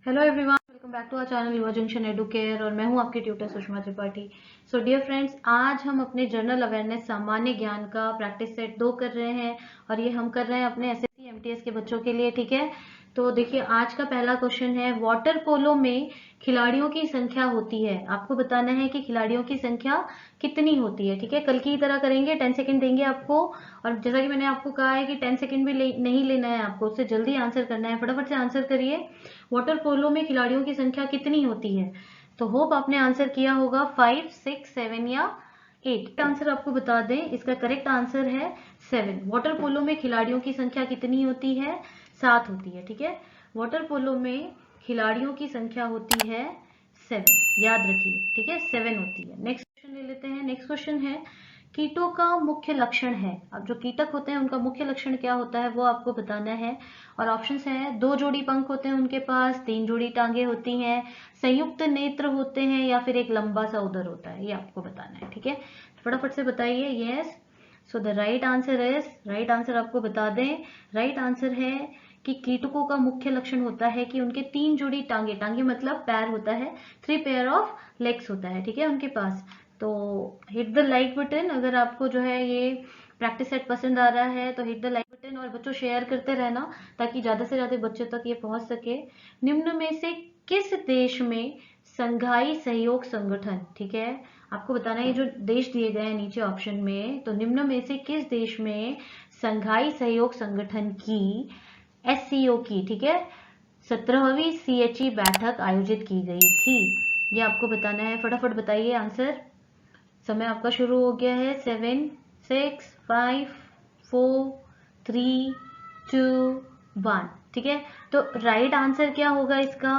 Hello everyone, welcome back to our channel Yuva junction Educare और मैं हूं आपकी tutor Sushma Tripathi. So dear friends, आज हम अपने जनरल अवेयरनेस सामान्य ज्ञान का प्रैक्टिस सेट 2 कर रहे हैं और ये हम कर रहे हैं अपने एसएससी एमटीएस के बच्चों के लिए। ठीक है, तो देखिए आज का पहला क्वेश्चन है, वाटर पोलो में खिलाड़ियों की संख्या होती है। आपको बताना है कि खिलाड़ियों की संख्या कितनी होती है। ठीक है, कल की तरह करेंगे, 10 सेकंड देंगे आपको और जैसा कि मैंने आपको कहा है कि 10 सेकंड भी नहीं लेना है आपको, उससे जल्दी आंसर करना है। फटाफट से आंसर करिए, वाटर पोलो में खिलाड़ियों की संख्या कितनी होती है। तो होप आपने आंसर किया होगा 5, 6, 7 या 8। आंसर आपको बता दें, इसका करेक्ट आंसर है 7। वाटर पोलो में खिलाड़ियों की संख्या कितनी होती है? 7 होती है। ठीक है, वाटर पोलो में खिलाड़ियों की संख्या होती है 7, याद रखिए। ठीक है, 7 होती है। नेक्स्ट क्वेश्चन ले लेते हैं। नेक्स्ट क्वेश्चन है, कीटों का मुख्य लक्षण है। अब जो कीटक होते हैं उनका मुख्य लक्षण क्या होता है वो आपको बताना है। और ऑप्शंस हैं, 2 जोड़ी पंख होते हैं उनके पास, 3 जोड़ी टांगे होती हैं, संयुक्त नेत्र होते हैं या फिर एक लंबा सा उदर होता है। ये आपको बताना है। ठीक है, फटाफट से बताइए। Yes, so the right answer is, right answer आपको बता दें, राइट आंसर है कि कीटकों का मुख्य लक्षण होता है कि उनके 3 जोड़ी टांगे, टांगे मतलब पैर होता है, 3 पेयर ऑफ लेग्स होता है। ठीक है, उनके पास। तो हिट द लाइक बटन अगर आपको जो है ये प्रैक्टिस सेट पसंद आ रहा है तो हिट द लाइक बटन और बच्चों शेयर करते रहना ताकि ज्यादा से ज्यादा बच्चों तक ये पहुंच सके। निम्न में से किस देश में संघाई सहयोग संगठन, ठीक है, आपको बताना है ये जो देश दिए गए हैं नीचे ऑप्शन में, तो निम्न में से किस देश में संघाई सहयोग संगठन की एससीओ की, ठीक है, 17वीं सीएचई बैठक आयोजित की गई थी। ये आपको बताना है। फटाफट बताइए आंसर। समय आपका शुरू हो गया है। 7, 6, 5, 4, 3, 2, 1। ठीक है, तो राइट आंसर क्या होगा इसका?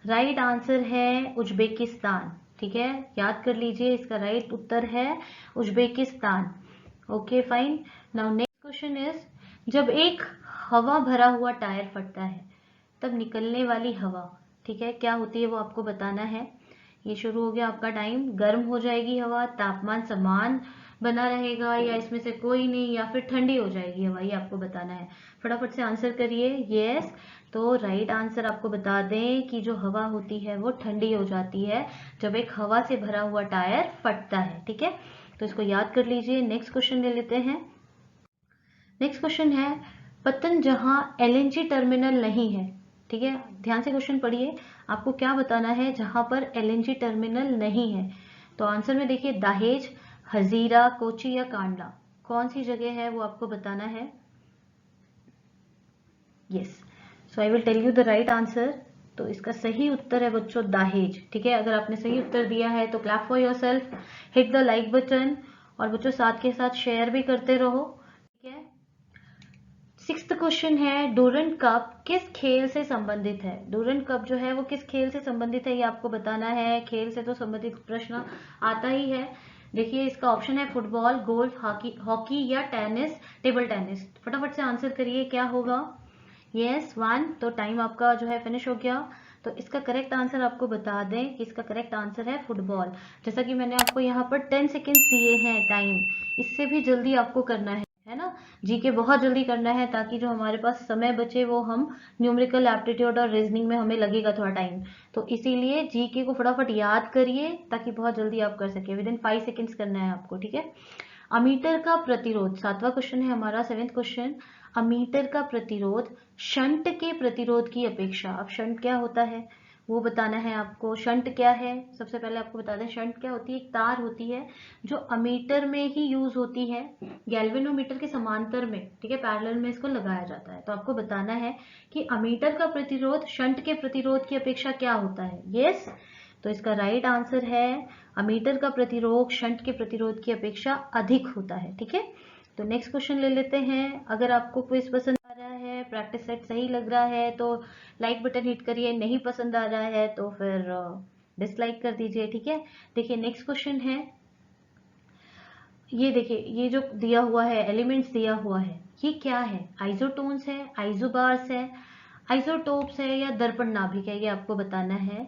राइट आंसर है उज्बेकिस्तान। ठीक है, याद कर लीजिए, इसका राइट उत्तर है Uzbekistan. Okay fine. Now next question is, जब एक हवा भरा हुआ टायर फटता है तब निकलने वाली हवा, ठीक है, क्या होती है वो आपको बताना है। ये शुरू हो गया आपका टाइम। गर्म हो जाएगी हवा, तापमान समान बना रहेगा या इसमें से कोई नहीं, या फिर ठंडी हो जाएगी हवा, ये आपको बताना है। फटाफट से आंसर करिए। यस, तो राइट आंसर आपको बता दें कि जो हवा होती है वो ठंडी हो जाती है जब एक हवा से भरा हुआ टायर फटता है। ठीक है, तो इसको याद कर लीजिए। नेक्स्ट क्वेश्चन ले लेते हैं। नेक्स्ट क्वेश्चन है, पतन जहां एलएनजी टर्मिनल नहीं है, ठीक है, ध्यान से क्वेश्चन पढ़िए, आपको क्या बताना है जहां पर एलएनजी टर्मिनल नहीं है। तो आंसर में देखिए, दहेज, हजीरा, कोची या कांडला, कौन सी जगह है वो आपको बताना है। Yes, so I will tell you the right answer. तो इसका सही उत्तर है बच्चों दहेज। ठीक है, अगर आपने सही उत्तर दिया है तो clap for yourself, hit the like button और बच्चों साथ के साथ शेयर भी करते रहो। ठीक है, सिक्स्थ क्वेश्चन है, डूरंट कप किस खेल से संबंधित है। डूरंट कप जो है वो किस खेल से संबंधित है ये आपको बताना है। खेल से तो संबंधित प्रश्न आता ही है। देखिए इसका ऑप्शन है फुटबॉल, गोल्फ, हॉकी, हॉकी या टेनिस, टेबल टेनिस। फटाफट से आंसर करिए क्या होगा। यस, 1। तो टाइम आपका जो है फिनिश हो गया। तो इसका करेक्ट आंसर आपको बता दें कि इसका करेक्ट आंसर है फुटबॉल। जैसा कि मैंने आपको यहाँ पर 10 सेकेंड्स दिए हैं टाइम, इससे भी जल्दी आपको करना है ना। जीके बहुत जल्दी करना है ताकि जो हमारे पास समय बचे वो हम न्यूमेरिकल एप्टीट्यूड और रीजनिंग में हमें लगेगा थोड़ा टाइम, तो इसीलिए जीके को फटाफट याद करिए ताकि बहुत जल्दी आप कर सके। विदिन 5 सेकेंड्स करना है आपको। ठीक है, अमीटर का प्रतिरोध, 7वां क्वेश्चन है हमारा, 7th क्वेश्चन। अमीटर का प्रतिरोध शंट के प्रतिरोध की अपेक्षा, अब शंट क्या होता है वो बताना है आपको। शंट क्या है, सबसे पहले आपको बता दें शंट क्या होती है। एक तार होती है जो अमीटर में ही यूज होती है, गैल्वेनोमीटर के समांतर में, ठीक है, पैरेलल में इसको लगाया जाता है। तो आपको बताना है कि अमीटर का प्रतिरोध शंट के प्रतिरोध की अपेक्षा क्या होता है। यस, तो इसका राइट आंसर है अमीटर का प्रतिरोध शंट के प्रतिरोध की अपेक्षा अधिक होता है। ठीक है, तो नेक्स्ट क्वेश्चन ले लेते हैं। अगर आपको क्विज पसंद आ रहा है, प्रैक्टिस सेट सही लग रहा है तो लाइक बटन हिट करिए, नहीं पसंद आ रहा है तो फिर डिसलाइक कर दीजिए। ठीक है, देखिए नेक्स्ट क्वेश्चन है, ये देखिए ये जो दिया हुआ है, एलिमेंट्स दिया हुआ है, ये क्या है। आइसोटोन्स है, आइसोबार्स है, आइसोटोप्स है या दर्पण नाभिक है, ये आपको बताना है।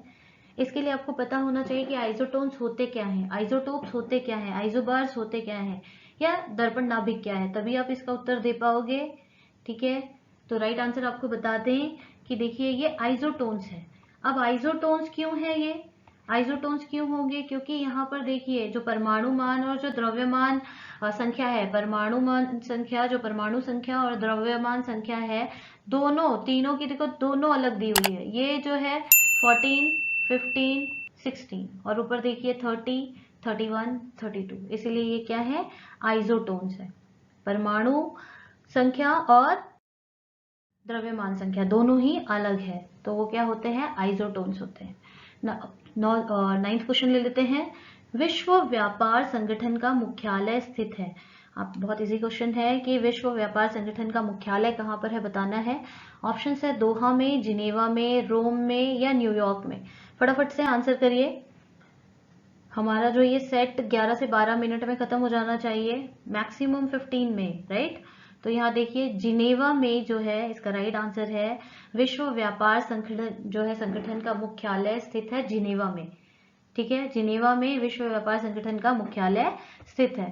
इसके लिए आपको पता होना चाहिए कि आइसोटोन्स होते क्या हैं, आइसोटोप्स होते क्या हैं, आइसोबार्स होते क्या हैं या दर्पण नाभिक क्या है, तभी आप इसका उत्तर दे पाओगे। ठीक है, तो राइट आंसर आपको बता दें कि देखिए ये आइसोटोन्स है। अब आइसोटोन्स क्यों है ये? आइसोटोन्स क्यों होंगे? क्योंकि यहाँ पर देखिए जो परमाणु मान और जो द्रव्यमान संख्या है, परमाणु मान संख्या, जो परमाणु संख्या और द्रव्यमान संख्या है, दोनों तीनों की देखो दोनों अलग दी हुई है। ये जो है 14, 15, 16 और ऊपर देखिए 30, 31, 32, इसीलिए ये क्या है? आइसोटोन्स है। परमाणु संख्या और द्रव्यमान संख्या दोनों ही अलग है, तो वो क्या होते हैं? आइसोटोन्स होते हैं। नाइन्थ क्वेश्चन ले लेते हैं। विश्व व्यापार संगठन का मुख्यालय स्थित है। आप बहुत इजी क्वेश्चन है कि विश्व व्यापार संगठन का मुख्यालय कहाँ पर है बताना है। ऑप्शन है दोहा में, जिनेवा में, रोम में या न्यूयॉर्क में। फटाफट से आंसर करिए। हमारा जो ये सेट 11 से 12 मिनट में खत्म हो जाना चाहिए, मैक्सिमम 15 में, राइट। तो यहाँ देखिए जिनेवा में जो है इसका राइट आंसर है। विश्व व्यापार संगठन जो है संगठन का मुख्यालय स्थित है जिनेवा में। ठीक है, जिनेवा में विश्व व्यापार संगठन का मुख्यालय स्थित है।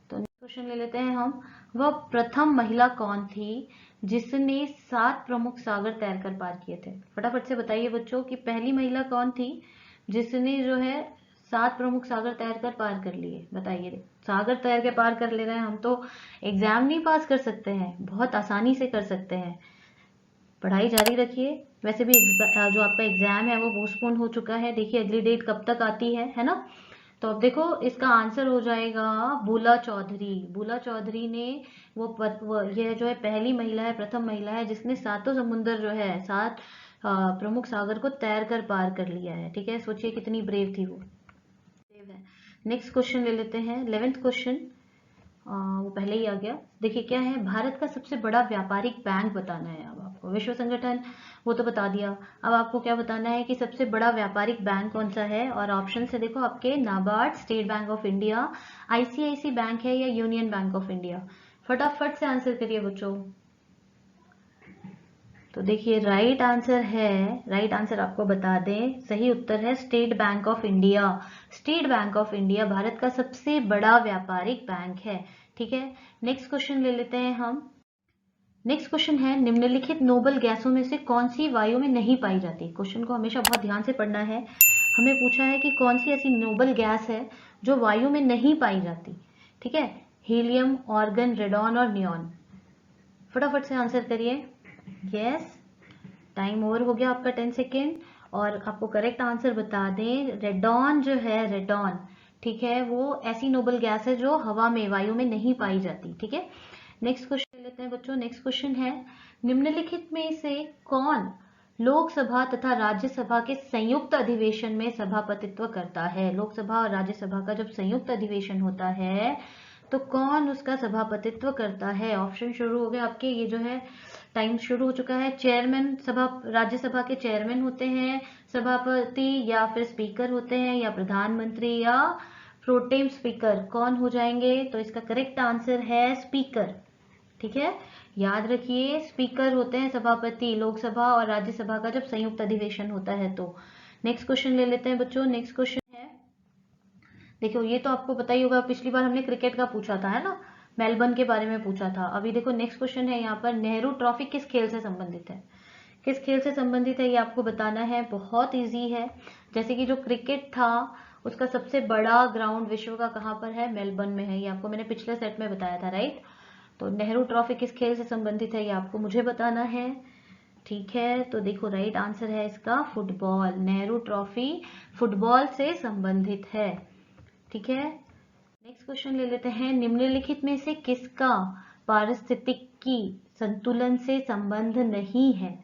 तो नेक्स्ट क्वेश्चन ले लेते हैं हम। वह प्रथम महिला कौन थी जिसने 7 प्रमुख सागर तैरकर पार किए थे? फटाफट से बताइए बच्चों कि पहली महिला कौन थी जिसने जो है 7 प्रमुख सागर तैरकर पार कर लिए? बताइए। सागर तैर के पार कर ले रहे हैं हम, तो एग्जाम नहीं पास कर सकते हैं, बहुत आसानी से कर सकते हैं। पढ़ाई जारी रखिए। वैसे भी जो आपका एग्जाम है वो पोस्टपोन हो चुका है, देखिए अगली डेट कब तक आती है ना। तो अब देखो इसका आंसर हो जाएगा बुला चौधरी। बुला चौधरी ने वो ये जो है पहली महिला है, प्रथम महिला है जिसने 7 समुंदर जो है 7 प्रमुख सागर को तैर कर पार कर लिया है। ठीक है, सोचिए कितनी ब्रेव थी वो। नेक्स्ट क्वेश्चन ले लेते हैं, 11th क्वेश्चन। वो पहले ही आ गया। देखिए क्या है, भारत का सबसे बड़ा व्यापारिक बैंक बताना है। अब आपको विश्व संगठन वो तो बता दिया, अब आपको क्या बताना है कि सबसे बड़ा व्यापारिक बैंक कौन सा है। और ऑप्शन से देखो आपके NABARD, state bank of India, ICIC bank है या यूनियन बैंक ऑफ इंडिया। फटाफट से आंसर करिए बच्चों। तो देखिए राइट आंसर है, राइट आंसर आपको बता दें, सही उत्तर है state bank of India. State bank of India Bharat का सबसे बड़ा व्यापारिक बैंक है। ठीक है, नेक्स्ट क्वेश्चन ले लेते हैं हम। नेक्स्ट क्वेश्चन है, निम्नलिखित नोबल गैसों में से कौन सी वायु में नहीं पाई जाती? क्वेश्चन को हमेशा बहुत ध्यान से पढ़ना है। हमें पूछा है कि कौन सी ऐसी नोबल गैस है जो वायु में नहीं पाई जाती। ठीक है, हीलियम, ऑर्गन, रेडॉन और नियॉन। फटाफट से आंसर करिए। यस, टाइम ओवर हो गया आपका 10 सेकेंड। और आपको करेक्ट आंसर बता दें, रेडॉन जो है, रेडॉन, ठीक है, वो ऐसी नोबल गैस है जो हवा में, वायु में नहीं पाई जाती। ठीक है, नेक्स्ट क्वेश्चन लेते हैं बच्चों। नेक्स्ट क्वेश्चन है, निम्नलिखित में से कौन लोकसभा तथा राज्यसभा के संयुक्त अधिवेशन में सभापतित्व करता है? लोकसभा और राज्यसभा का जब संयुक्त अधिवेशन होता है तो कौन उसका सभापतित्व करता है? ऑप्शन शुरू हो गए आपके, ये जो है टाइम शुरू हो चुका है। चेयरमैन, सभा, राज्यसभा के चेयरमैन होते हैं सभापति, या फिर स्पीकर होते हैं, या प्रधानमंत्री, या प्रोटेम स्पीकर, कौन हो जाएंगे? तो इसका करेक्ट आंसर है स्पीकर। ठीक है, याद रखिए स्पीकर होते हैं सभापति, लोकसभा और राज्यसभा का जब संयुक्त अधिवेशन होता है तो। नेक्स्ट क्वेश्चन ले लेते हैं बच्चों। नेक्स्ट क्वेश्चन है, देखो ये तो आपको पता ही होगा, पिछली बार हमने क्रिकेट का पूछा था, है ना, मेलबर्न के बारे में पूछा था। अभी देखो नेक्स्ट क्वेश्चन है यहाँ पर, नेहरू ट्रॉफी किस खेल से संबंधित है? किस खेल से संबंधित है ये आपको बताना है। बहुत इजी है, जैसे कि जो क्रिकेट था उसका सबसे बड़ा ग्राउंड विश्व का कहाँ पर है? मेलबर्न में है। ये आपको मैंने पिछले सेट में बताया था, राइट। तो नेहरू ट्रॉफी किस खेल से संबंधित है ये आपको मुझे बताना है। ठीक है, तो देखो राइट आंसर है इसका फुटबॉल। नेहरू ट्रॉफी फुटबॉल से संबंधित है। ठीक है, नेक्स्ट क्वेश्चन ले लेते हैं। निम्नलिखित में से किसका पारिस्थितिकी संतुलन से संबंध नहीं है?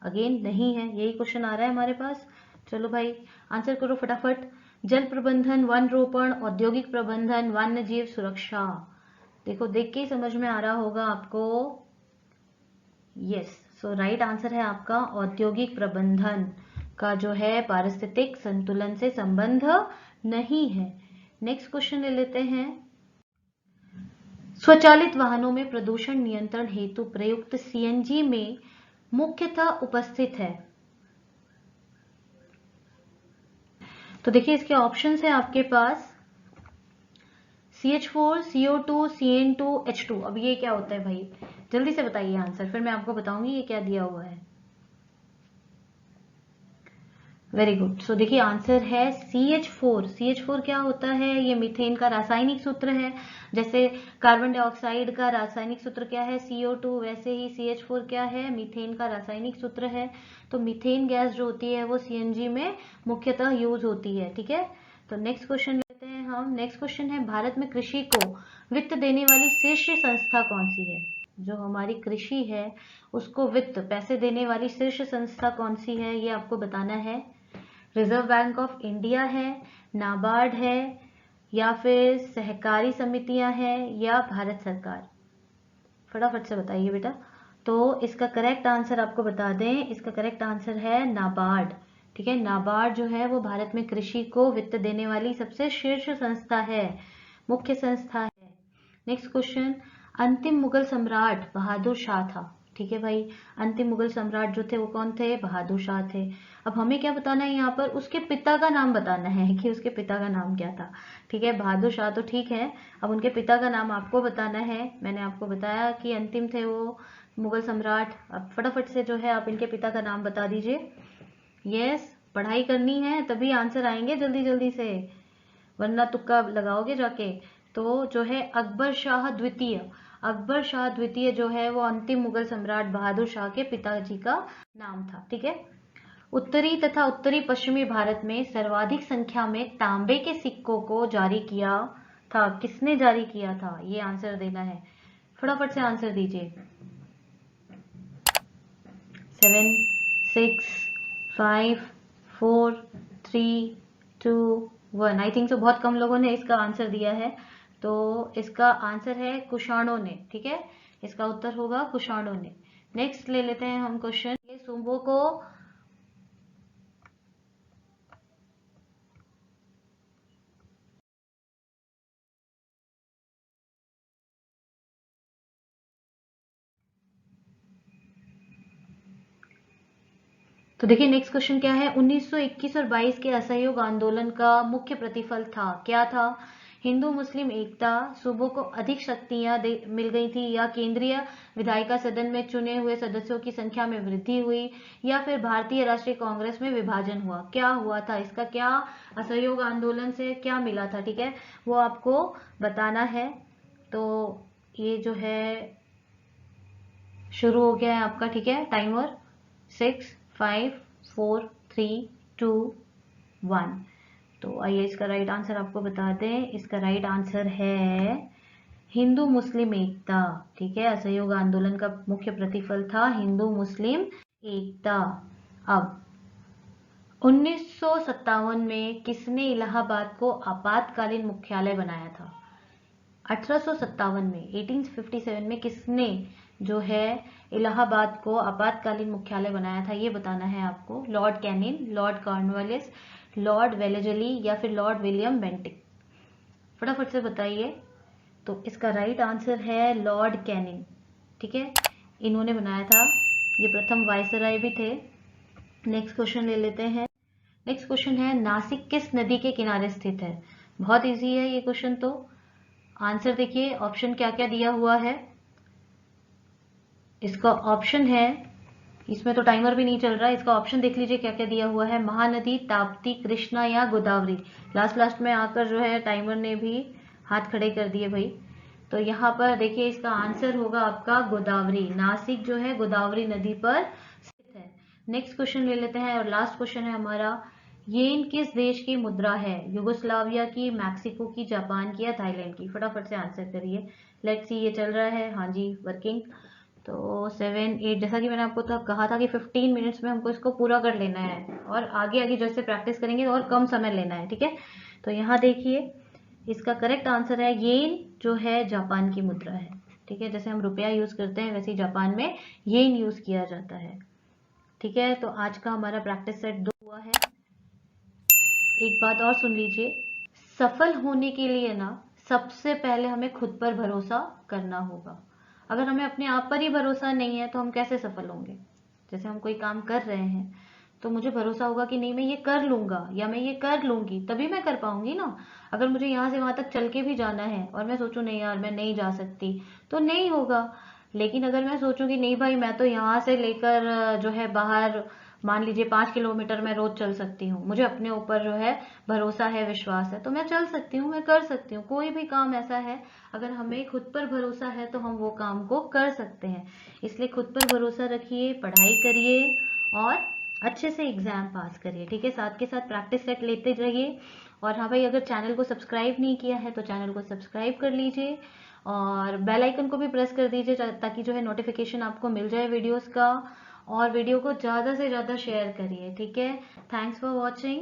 अगेन नहीं है, यही क्वेश्चन आ रहा है हमारे पास। चलो भाई आंसर करो फटाफट। जल प्रबंधन, वन रोपण, औद्योगिक प्रबंधन, वन्य जीव सुरक्षा। देखो देख के ही समझ में आ रहा होगा आपको। यस, सो राइट आंसर है आपका औद्योगिक प्रबंधन का जो है पारिस्थितिक संतुलन से संबंध नहीं है। नेक्स्ट क्वेश्चन ले लेते हैं। स्वचालित वाहनों में प्रदूषण नियंत्रण हेतु प्रयुक्त सीएनजी में मुख्यतः उपस्थित है। तो देखिए इसके ऑप्शंस है आपके पास CH4, CO2, CN2, H2। अब ये क्या होता है भाई, जल्दी से बताइए आंसर, फिर मैं आपको बताऊंगी ये क्या दिया हुआ है। Very good. सो देखिए आंसर है CH4। CH4 क्या होता है? ये मीथेन का रासायनिक सूत्र है। जैसे कार्बन डाइऑक्साइड का रासायनिक सूत्र क्या है? CO2, वैसे ही CH4 क्या है? मीथेन का रासायनिक सूत्र है। तो मीथेन गैस जो होती है वो CNG में मुख्यतः यूज होती है। ठीक है, तो नेक्स्ट क्वेश्चन लेते हैं हम। नेक्स्ट क्वेश्चन है, भारत में कृषि को वित्त देने वाली शीर्ष संस्था कौन सी है? जो हमारी कृषि है उसको वित्त, पैसे देने वाली शीर्ष संस्था कौन सी है, ये आपको बताना है। रिजर्व बैंक ऑफ इंडिया है, नाबार्ड है, या फिर सहकारी समितियां हैं, या भारत सरकार? फटाफट से बताइए बेटा। तो इसका करेक्ट आंसर आपको बता दें, इसका करेक्ट आंसर है नाबार्ड। ठीक है, नाबार्ड जो है वो भारत में कृषि को वित्त देने वाली सबसे शीर्ष संस्था है, मुख्य संस्था है। नेक्स्ट क्वेश्चन, अंतिम मुगल सम्राट बहादुर शाह था। ठीक है भाई, अंतिम मुगल सम्राट जो थे वो कौन थे? बहादुर शाह थे। अब हमें क्या बताना है यहाँ पर? उसके पिता का नाम बताना है कि उसके पिता का नाम क्या था। ठीक है, बहादुर शाह तो ठीक है, अब उनके पिता का नाम आपको बताना है। मैंने आपको बताया कि अंतिम थे वो मुगल सम्राट। अब फटाफट से जो है आप इनके पिता का नाम बता दीजिए। यस, पढ़ाई करनी है तभी आंसर आएंगे जल्दी जल्दी से, वरना तुक्का लगाओगे जाके। तो जो है अकबर शाह द्वितीय, अकबर शाह द्वितीय जो है वो अंतिम मुगल सम्राट बहादुर शाह के पिताजी का नाम था। ठीक है, उत्तरी तथा उत्तरी पश्चिमी भारत में सर्वाधिक संख्या में तांबे के सिक्कों को जारी किया था, किसने जारी किया था? ये आंसर देना है, फटाफट से आंसर दीजिए। 7, 6, 5, 4, 3, 2, 1। आई थिंक सो बहुत कम लोगों ने इसका आंसर दिया है। तो इसका आंसर है कुषाणों ने। ठीक है, इसका उत्तर होगा कुषाणों ने। नेक्स्ट ले लेते हैं हम क्वेश्चन, ये सूबों को तो देखिए नेक्स्ट क्वेश्चन क्या है, 1921 और 22 के असहयोग आंदोलन का मुख्य प्रतिफल था, क्या था? हिंदू मुस्लिम एकता, सूबों को अधिक शक्तियां मिल गई थी, या केंद्रीय विधायिका सदन में चुने हुए सदस्यों की संख्या में वृद्धि हुई, या फिर भारतीय राष्ट्रीय कांग्रेस में विभाजन हुआ? क्या हुआ था? इसका क्या असहयोग आंदोलन से क्या मिला था? ठीक है, वो आपको बताना है। तो ये जो है शुरू हो गया है आपका। ठीक है, टाइमर 6, 5, 4, 3, 2, 1। तो आइए इसका राइट आंसर आपको बता दें। इसका राइट आंसर है हिंदू मुस्लिम एकता। ठीक है, असहयोग आंदोलन का मुख्य प्रतिफल था हिंदू मुस्लिम एकता। अब 1957 में किसने इलाहाबाद को आपातकालीन मुख्यालय बनाया था? 1857 में, 1857 में किसने जो है इलाहाबाद को आपातकालीन मुख्यालय बनाया था, ये बताना है आपको। Lord Canning, Lord Cornwallis, Lord Wellesley, या फिर लॉर्ड विलियम बेंटिक? फटाफट से बताइए। तो इसका राइट आंसर है लॉर्ड कैनिंग। ठीक है, इन्होंने बनाया था, ये प्रथम वायसराय भी थे। नेक्स्ट क्वेश्चन ले लेते हैं। नेक्स्ट क्वेश्चन है, नासिक किस नदी के किनारे स्थित है? बहुत इजी है ये क्वेश्चन। तो आंसर देखिए, ऑप्शन क्या क्या दिया हुआ है। इसका ऑप्शन है, इसमें तो टाइमर भी नहीं चल रहा है, इसका ऑप्शन देख लीजिए क्या क्या दिया हुआ है। महानदी, ताप्ती, कृष्णा, या गोदावरी? लास्ट लास्ट में आकर जो है टाइमर ने भी हाथ खड़े कर दिए भाई। तो यहाँ पर देखिए इसका आंसर होगा आपका गोदावरी। नासिक जो है गोदावरी नदी पर स्थित है। नेक्स्ट क्वेश्चन ले लेते हैं और लास्ट क्वेश्चन है हमारा, येन किस देश की मुद्रा है? युगोस्लाविया की, मैक्सिको की, जापान की, या थाईलैंड की? फटाफट से आंसर करिए। लेट्स सी, ये चल रहा है, हाँ जी वर्किंग। तो 7, 8, जैसा कि मैंने आपको तो कहा था कि 15 मिनट्स में हमको इसको पूरा कर लेना है, और आगे आगे जैसे प्रैक्टिस करेंगे और कम समय लेना है। ठीक है, तो यहाँ देखिए इसका करेक्ट आंसर है येन जो है जापान की मुद्रा है। ठीक है, जैसे हम रुपया यूज करते हैं वैसे ही जापान में येन यूज किया जाता है। ठीक है, तो आज का हमारा प्रैक्टिस सेट 2 हुआ है। एक बात और सुन लीजिए, सफल होने के लिए ना सबसे पहले हमें खुद पर भरोसा करना होगा। अगर हमें अपने आप पर ही भरोसा नहीं है तो हम कैसे सफल होंगे? जैसे हम कोई काम कर रहे हैं तो मुझे भरोसा होगा कि नहीं मैं ये कर लूंगा या मैं ये कर लूंगी, तभी मैं कर पाऊंगी ना। अगर मुझे यहाँ से वहां तक चल के भी जाना है और मैं सोचूं नहीं यार मैं नहीं जा सकती, तो नहीं होगा। लेकिन अगर मैं सोचूं कि नहीं भाई मैं तो यहाँ से लेकर जो है बाहर मान लीजिए 5 किलोमीटर मैं रोज चल सकती हूँ, मुझे अपने ऊपर जो है भरोसा है, विश्वास है, तो मैं चल सकती हूँ, मैं कर सकती हूँ। कोई भी काम ऐसा है, अगर हमें खुद पर भरोसा है तो हम वो काम को कर सकते हैं। इसलिए खुद पर भरोसा रखिए, पढ़ाई करिए और अच्छे से एग्जाम पास करिए। ठीक है, साथ के साथ प्रैक्टिस सेट लेते रहिए। और हाँ भाई, अगर चैनल को सब्सक्राइब नहीं किया है तो चैनल को सब्सक्राइब कर लीजिए और बेल आइकन को भी प्रेस कर दीजिए ताकि जो है नोटिफिकेशन आपको मिल जाए वीडियोस का। और वीडियो को ज़्यादा से ज़्यादा शेयर करिए। ठीक है, थैंक्स फॉर वॉचिंग।